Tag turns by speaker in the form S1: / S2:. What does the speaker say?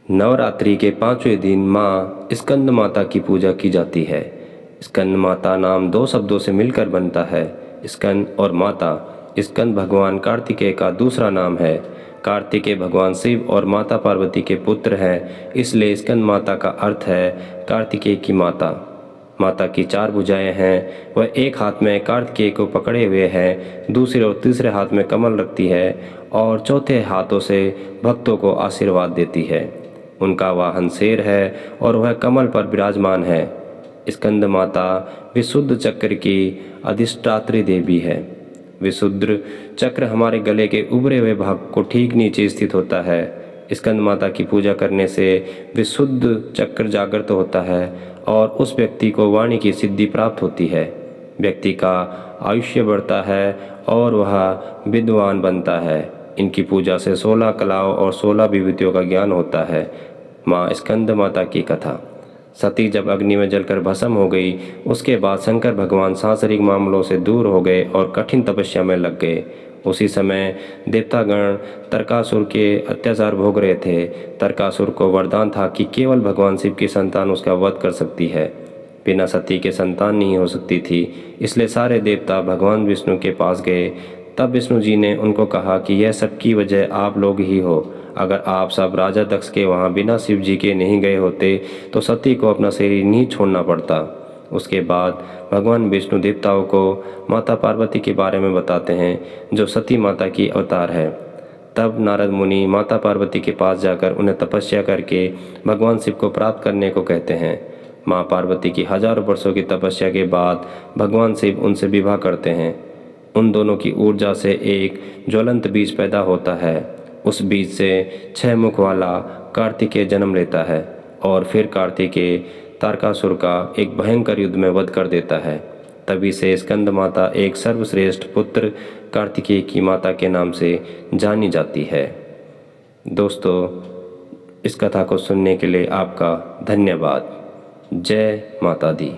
S1: नवरात्रि के 5वें दिन माँ स्कंद माता की पूजा की जाती है। स्कंद माता नाम दो शब्दों से मिलकर बनता है, स्कंद और माता। स्कंद भगवान कार्तिकेय का दूसरा नाम है। कार्तिकेय भगवान शिव और माता पार्वती के पुत्र हैं, इसलिए स्कंद माता का अर्थ है कार्तिकेय की माता। माता की 4 भुजाएं हैं। वह एक हाथ में कार्तिकेय को पकड़े हुए है, दूसरे और तीसरे हाथ में कमल रखती है और चौथे हाथों से भक्तों को आशीर्वाद देती है। उनका वाहन शेर है और वह कमल पर विराजमान है। स्कंद माता विशुद्ध चक्र की अधिष्ठात्री देवी है। विशुद्ध चक्र हमारे गले के उभरे हुए भाग को ठीक नीचे स्थित होता है। स्कंद माता की पूजा करने से विशुद्ध चक्र जागृत होता है और उस व्यक्ति को वाणी की सिद्धि प्राप्त होती है। व्यक्ति का आयुष्य बढ़ता है और वह विद्वान बनता है। इनकी पूजा से 16 कलाओं और 16 विभूतियों का ज्ञान होता है। माँ स्कंद माता की कथा। सती जब अग्नि में जलकर भस्म हो गई, उसके बाद शंकर भगवान सांसारिक मामलों से दूर हो गए और कठिन तपस्या में लग गए। उसी समय देवतागण तारकासुर के अत्याचार भोग रहे थे। तारकासुर को वरदान था कि केवल भगवान शिव की संतान उसका वध कर सकती है, बिना सती के संतान नहीं हो सकती थी। इसलिए सारे देवता भगवान विष्णु के पास गए। तब विष्णु जी ने उनको कहा कि यह सब की वजह आप लोग ही हो। अगर आप सब राजा दक्ष के वहाँ बिना शिव जी के नहीं गए होते तो सती को अपना शरीर नहीं छोड़ना पड़ता। उसके बाद भगवान विष्णु देवताओं को माता पार्वती के बारे में बताते हैं, जो सती माता की अवतार है। तब नारद मुनि माता पार्वती के पास जाकर उन्हें तपस्या करके भगवान शिव को प्राप्त करने को कहते हैं। माँ पार्वती की हजारों वर्षों की तपस्या के बाद भगवान शिव उनसे विवाह करते हैं। उन दोनों की ऊर्जा से एक ज्वलंत बीज पैदा होता है। उस बीज से 6 मुख वाला कार्तिकेय जन्म लेता है और फिर कार्तिकेय तारकासुर का एक भयंकर युद्ध में वध कर देता है। तभी से स्कंद माता एक सर्वश्रेष्ठ पुत्र कार्तिकेय की माता के नाम से जानी जाती है। दोस्तों, इस कथा को सुनने के लिए आपका धन्यवाद। जय माता दी।